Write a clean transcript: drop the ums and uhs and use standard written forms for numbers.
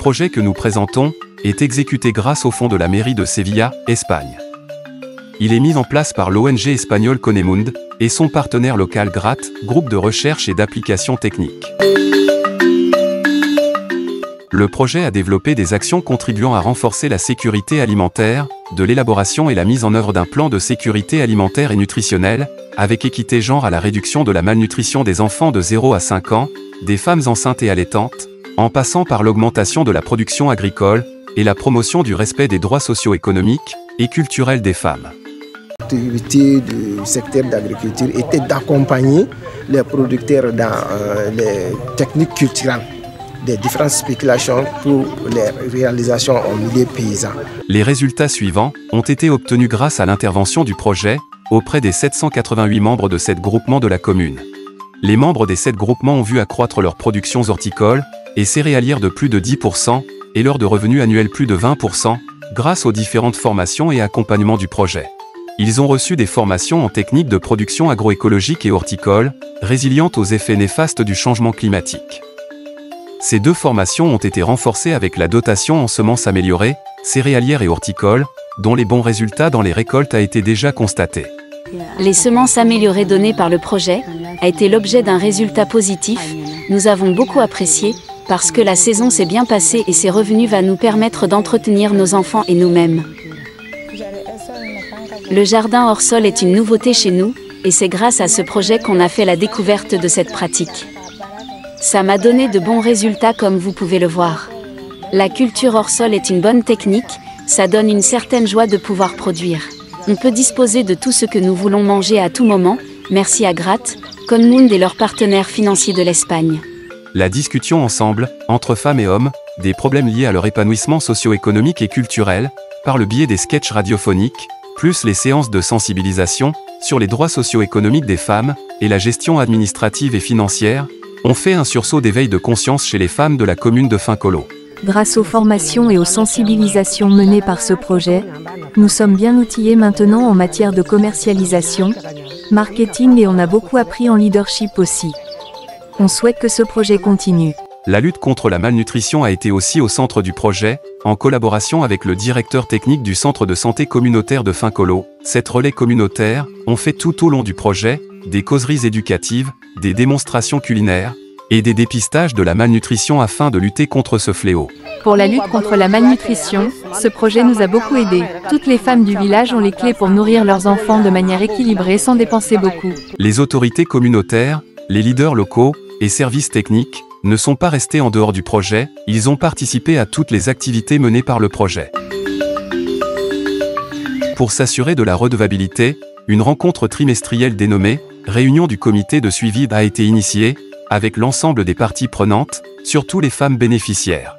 projet que nous présentons est exécuté grâce au fonds de la mairie de Sevilla, Espagne. Il est mis en place par l'ONG espagnole Conemund et son partenaire local GRAT, groupe de recherche et d'applications techniques. Le projet a développé des actions contribuant à renforcer la sécurité alimentaire, de l'élaboration et la mise en œuvre d'un plan de sécurité alimentaire et nutritionnelle, avec équité genre à la réduction de la malnutrition des enfants de 0 à 5 ans, des femmes enceintes et allaitantes, en passant par l'augmentation de la production agricole et la promotion du respect des droits socio-économiques et culturels des femmes. L'activité du secteur d'agriculture était d'accompagner les producteurs dans les techniques culturelles des différentes spéculations pour les réalisations en milieu paysan. Les résultats suivants ont été obtenus grâce à l'intervention du projet auprès des 788 membres de 7 groupements de la commune. Les membres des 7 groupements ont vu accroître leurs productions horticoles et céréalières de plus de 10% et leurs de revenus annuels plus de 20% grâce aux différentes formations et accompagnements du projet. Ils ont reçu des formations en techniques de production agroécologique et horticole, résilientes aux effets néfastes du changement climatique. Ces 2 formations ont été renforcées avec la dotation en semences améliorées, céréalières et horticoles, dont les bons résultats dans les récoltes a été déjà constatés. Les semences améliorées données par le projet a été l'objet d'un résultat positif. Nous avons beaucoup apprécié, parce que la saison s'est bien passée et ces revenus va nous permettre d'entretenir nos enfants et nous-mêmes. Le jardin hors sol est une nouveauté chez nous, et c'est grâce à ce projet qu'on a fait la découverte de cette pratique. Ça m'a donné de bons résultats comme vous pouvez le voir. La culture hors sol est une bonne technique, ça donne une certaine joie de pouvoir produire. On peut disposer de tout ce que nous voulons manger à tout moment, merci à GRAT, Conemund et leurs partenaires financiers de l'Espagne. La discussion ensemble, entre femmes et hommes, des problèmes liés à leur épanouissement socio-économique et culturel, par le biais des sketchs radiophoniques, plus les séances de sensibilisation, sur les droits socio-économiques des femmes, et la gestion administrative et financière, ont fait un sursaut d'éveil de conscience chez les femmes de la commune de Fincolo. Grâce aux formations et aux sensibilisations menées par ce projet, nous sommes bien outillés maintenant en matière de commercialisation, marketing et on a beaucoup appris en leadership aussi. On souhaite que ce projet continue. La lutte contre la malnutrition a été aussi au centre du projet, en collaboration avec le directeur technique du centre de santé communautaire de Fincolo. Cette relais communautaire ont fait tout au long du projet des causeries éducatives, des démonstrations culinaires et des dépistages de la malnutrition afin de lutter contre ce fléau. Pour la lutte contre la malnutrition, ce projet nous a beaucoup aidés. Toutes les femmes du village ont les clés pour nourrir leurs enfants de manière équilibrée sans dépenser beaucoup. Les autorités communautaires, les leaders locaux et services techniques ne sont pas restés en dehors du projet, ils ont participé à toutes les activités menées par le projet. Pour s'assurer de la redevabilité, une rencontre trimestrielle dénommée « Réunion du comité de suivi » a été initiée, avec l'ensemble des parties prenantes, surtout les femmes bénéficiaires.